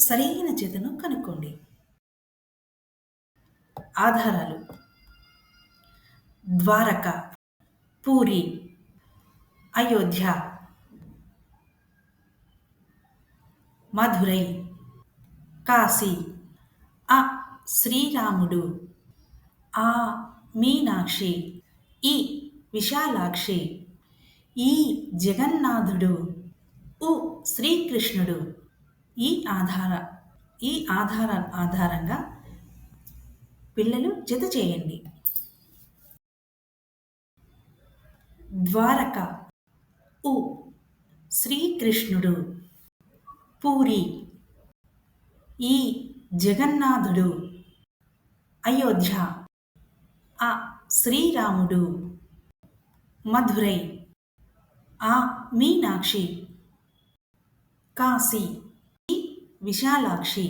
సరైన జతను కనుక్కోండి. ఆధారాలు: ద్వారక, పూరి, అయోధ్య, మధురై, కాశీ. అ శ్రీరాముడు, ఆ మీనాక్షి, ఈ విశాలాక్షి, ఈ జగన్నాథుడు, ఉ శ్రీకృష్ణుడు. ఈ ఆధార ఈ ఆధార ఆధారంగా పిల్లలు జత చేయండి. ద్వారక ఉ శ్రీకృష్ణుడు, పూరి ఈ జగన్నాథుడు, అయోధ్య ఆ శ్రీరాముడు, మధురై ఆ మీనాక్షి, కాశీ ఈ విశాలాక్షి.